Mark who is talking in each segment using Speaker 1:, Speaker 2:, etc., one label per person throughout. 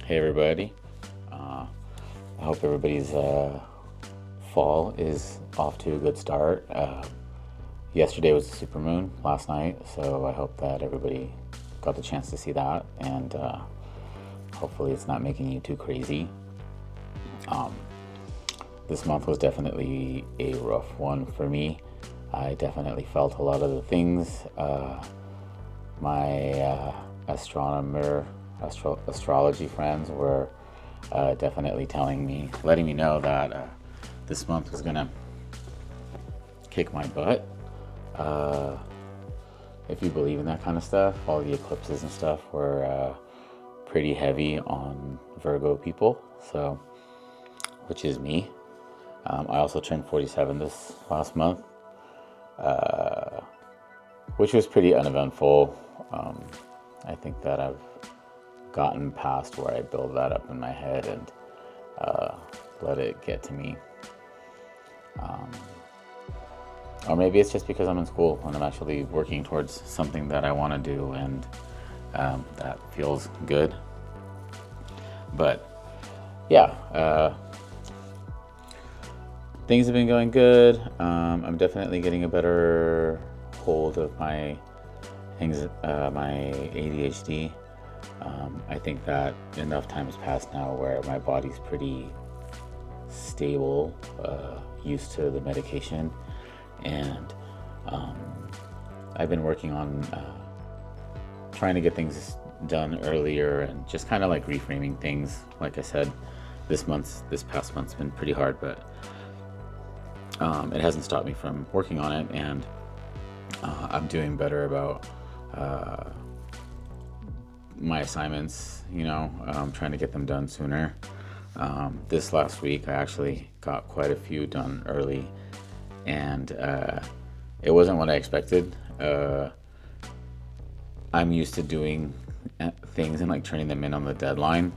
Speaker 1: Hey everybody. I hope everybody's fall is off to a good start. Yesterday was the supermoon last night, so I hope that everybody got the chance to see that, and hopefully it's not making you too crazy. Um, this month was definitely a rough one for me. I definitely felt a lot of the things my astrology friends were definitely letting me know that this month was gonna kick my butt. Uh, if you believe in that kind of stuff, all the eclipses and stuff were pretty heavy on Virgo people, so which is me. I also turned 47 this last month, which was pretty uneventful. I think that I've gotten past where I build that up in my head and let it get to me. Or maybe it's just because I'm in school and I'm actually working towards something that I want to do, and that feels good. But yeah, things have been going good. I'm definitely getting a better hold of my ADHD. I think that enough time has passed now where my body's pretty stable, used to the medication, and I've been working on trying to get things done earlier and just kind of like reframing things. Like I said, this past month's been pretty hard, but it hasn't stopped me from working on it, and I'm doing better about my assignments, trying to get them done sooner. This last week I actually got quite a few done early, and it wasn't what I expected. I'm used to doing things and like turning them in on the deadline,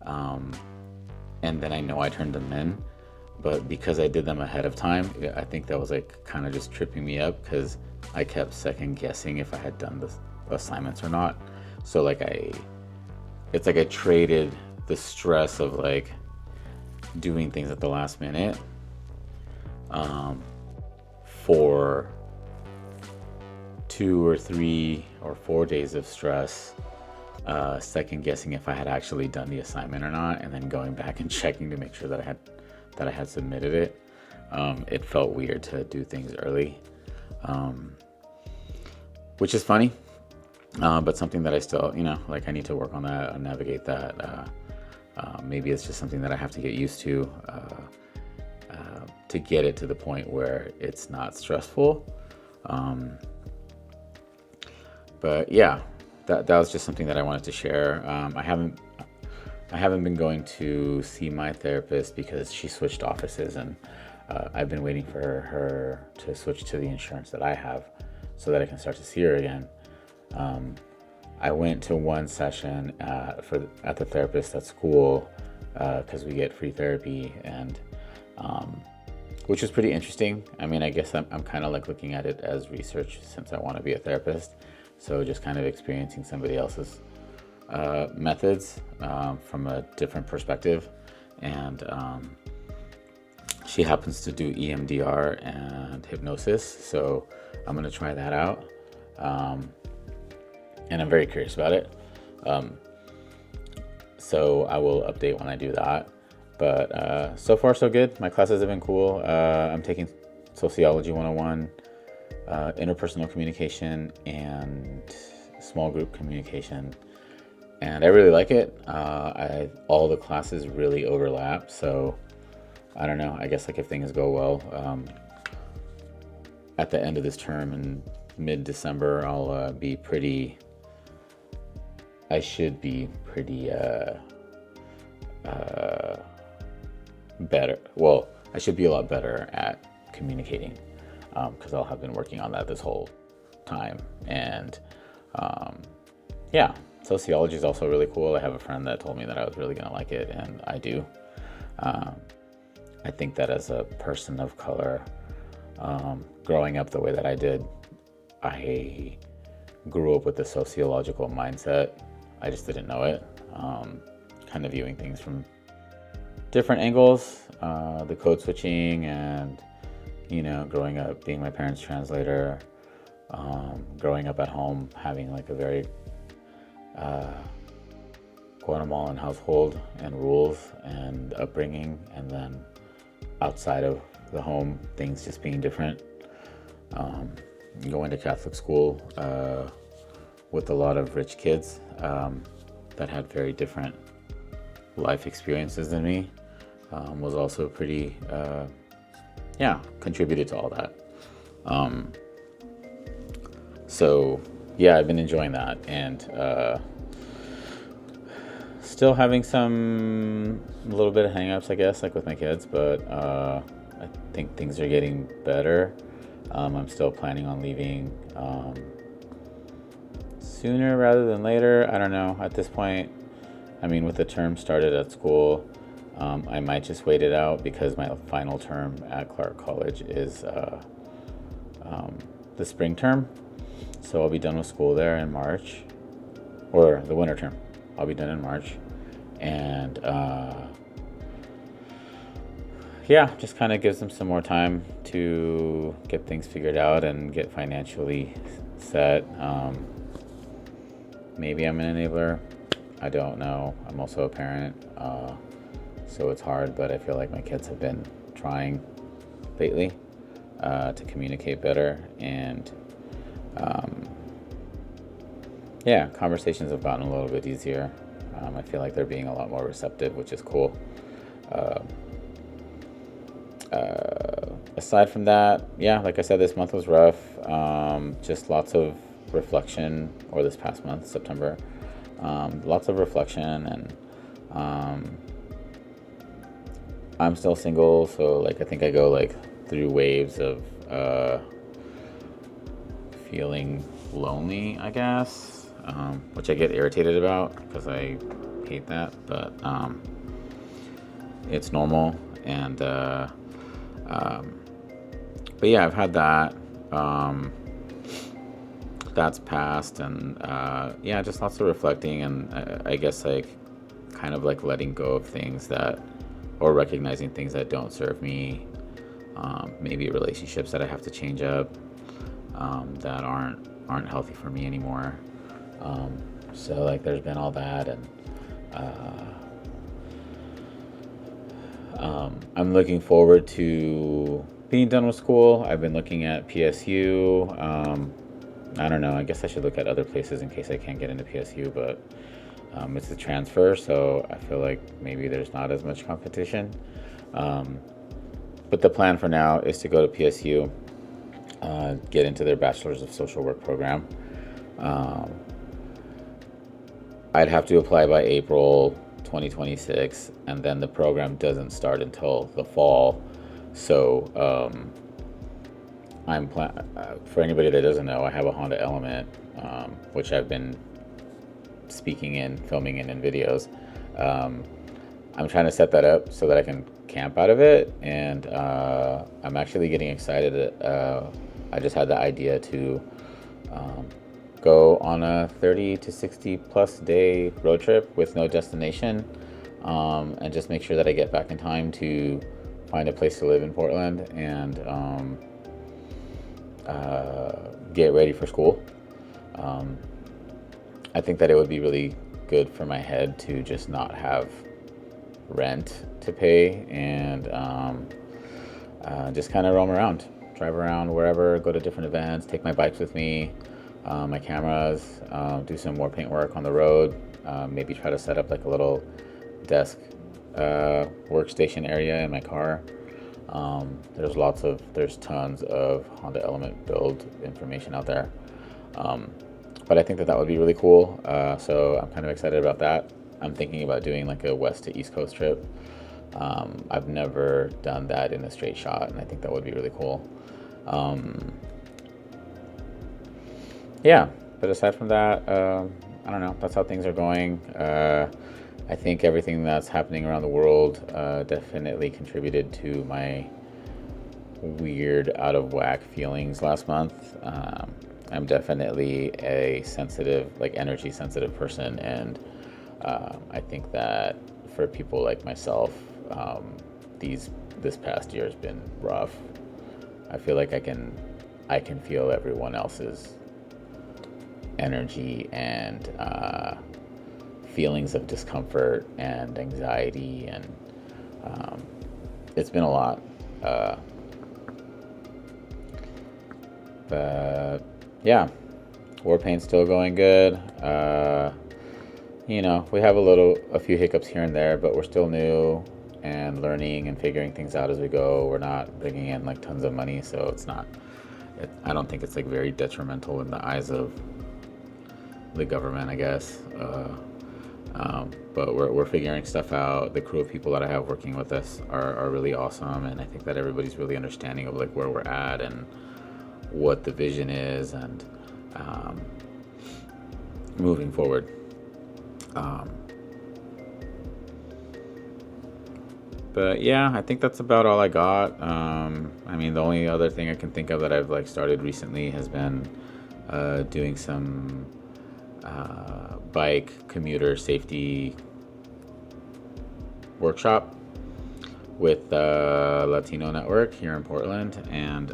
Speaker 1: and then I know I turned them in, but because I did them ahead of time, I think that was like kind of just tripping me up, because I kept second guessing if I had done the assignments or not. So like it's like I traded the stress of like doing things at the last minute for 2 or 3 or 4 days of stress, second guessing if I had actually done the assignment or not, and then going back and checking to make sure that I had submitted it. It felt weird to do things early, which is funny, but something that I still, I need to work on that and navigate that. Maybe it's just something that I have to get used to get it to the point where it's not stressful. But yeah, that was just something that I wanted to share. I haven't been going to see my therapist because she switched offices, and I've been waiting for her to switch to the insurance that I have so that I can start to see her again. I went to one session at the therapist at school because we get free therapy, and which was pretty interesting. I mean, I guess I'm kind of like looking at it as research, since I want to be a therapist. So just kind of experiencing somebody else's methods from a different perspective. And she happens to do EMDR and hypnosis, so I'm going to try that out. And I'm very curious about it. So I will update when I do that. But so far so good. My classes have been cool. I'm taking Sociology 101, interpersonal communication, and small group communication. And I really like it. All the classes really overlap, so I don't know. I guess like if things go well, at the end of this term in mid-December, I should be pretty better. Well, I should be a lot better at communicating, because I'll have been working on that this whole time. And yeah, sociology is also really cool. I have a friend that told me that I was really going to like it, and I do. I think that as a person of color, growing up the way that I did, I grew up with a sociological mindset. I just didn't know it. kind of viewing things from different angles, the code switching and, growing up being my parents' translator, growing up at home, having like a very Guatemalan household and rules and upbringing, and then outside of the home, things just being different. Going to Catholic school with a lot of rich kids that had very different life experiences than me was also pretty, contributed to all that. So yeah, I've been enjoying that, and still having some little bit of hang-ups, I guess, like with my kids, but I think things are getting better. I'm still planning on leaving sooner rather than later. I don't know. At this point, I mean, with the term started at school, I might just wait it out because my final term at Clark College is the spring term. So I'll be done with school there in March, or the winter term. I'll be done in March. And just kind of gives them some more time to get things figured out and get financially set. Maybe I'm an enabler. I don't know. I'm also a parent, so it's hard, but I feel like my kids have been trying lately to communicate better, and conversations have gotten a little bit easier. I feel like they're being a lot more receptive, which is cool. Aside from that, like I said, this month was rough. Just lots of reflection, or this past month, September, lots of reflection, and I'm still single, so like I think I go like through waves of feeling lonely, I guess, which I get irritated about because I hate that, but it's normal. And but yeah, I've had that. That's passed, and just lots of reflecting, and I guess like kind of like letting go of things that, or recognizing things that don't serve me. Maybe relationships that I have to change up, that aren't healthy for me anymore. So like there's been all that, and I'm looking forward to being done with school. I've been looking at PSU. I don't know, I guess I should look at other places in case I can't get into PSU, but it's a transfer, so I feel like maybe there's not as much competition. But the plan for now is to go to PSU, get into their Bachelor's of Social Work program. I'd have to apply by April 2026, and then the program doesn't start until the fall. So for anybody that doesn't know, I have a Honda Element, which I've been speaking in, filming in videos. I'm trying to set that up so that I can camp out of it, and I'm actually getting excited. I just had the idea to go on a 30 to 60 plus day road trip with no destination, and just make sure that I get back in time to find a place to live in Portland, and get ready for school. I think that it would be really good for my head to just not have rent to pay, and just kind of roam around, drive around wherever, go to different events, take my bikes with me, my cameras, do some more paint work on the road, maybe try to set up like a little desk workstation area in my car. There's tons of Honda Element build information out there. But I think that would be really cool. So I'm kind of excited about that. I'm thinking about doing like a west to east coast trip. I've never done that in a straight shot, and I think that would be really cool. But aside from that, I don't know, that's how things are going. I think everything that's happening around the world definitely contributed to my weird, out of whack feelings last month. I'm definitely a sensitive, like energy sensitive person, and I think that for people like myself, this past year has been rough. I feel like I can feel everyone else's energy and feelings of discomfort and anxiety, and it's been a lot. Uh, but yeah, war paint's still going good. We have a few hiccups here and there, but we're still new and learning and figuring things out as we go. We're not bringing in like tons of money, so I don't think it's like very detrimental in the eyes of the government, I guess. But we're figuring stuff out. The crew of people that I have working with us are really awesome, and I think that everybody's really understanding of like where we're at and what the vision is, and moving forward. But yeah, I think that's about all I got. I mean, the only other thing I can think of that I've like started recently has been doing some bike commuter safety workshop with the Latino network here in Portland, and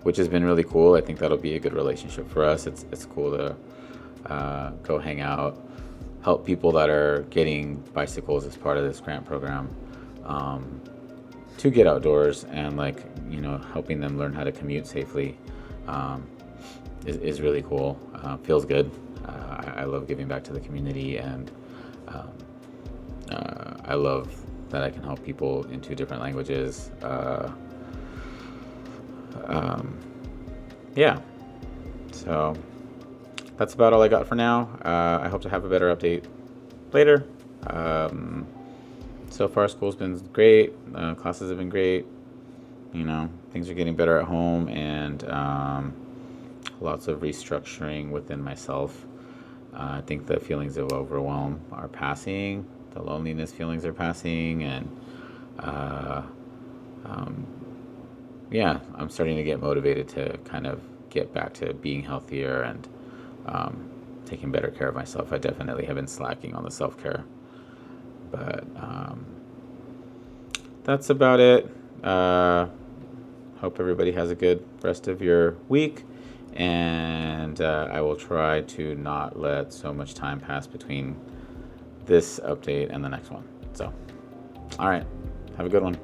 Speaker 1: which has been really cool. I think that'll be a good relationship for us. It's cool to go hang out, help people that are getting bicycles as part of this grant program, to get outdoors, and like helping them learn how to commute safely is really cool. Feels good. I love giving back to the community, and I love that I can help people in 2 different languages. Yeah, so that's about all I got for now. I hope to have a better update later. So far, school's been great. Classes have been great. Things are getting better at home, and lots of restructuring within myself. I think the feelings of overwhelm are passing. The loneliness feelings are passing, and yeah, I'm starting to get motivated to kind of get back to being healthier and taking better care of myself. I definitely have been slacking on the self-care, but that's about it. Hope everybody has a good rest of your week, and I will try to not let so much time pass between this update and the next one. So, all right, have a good one.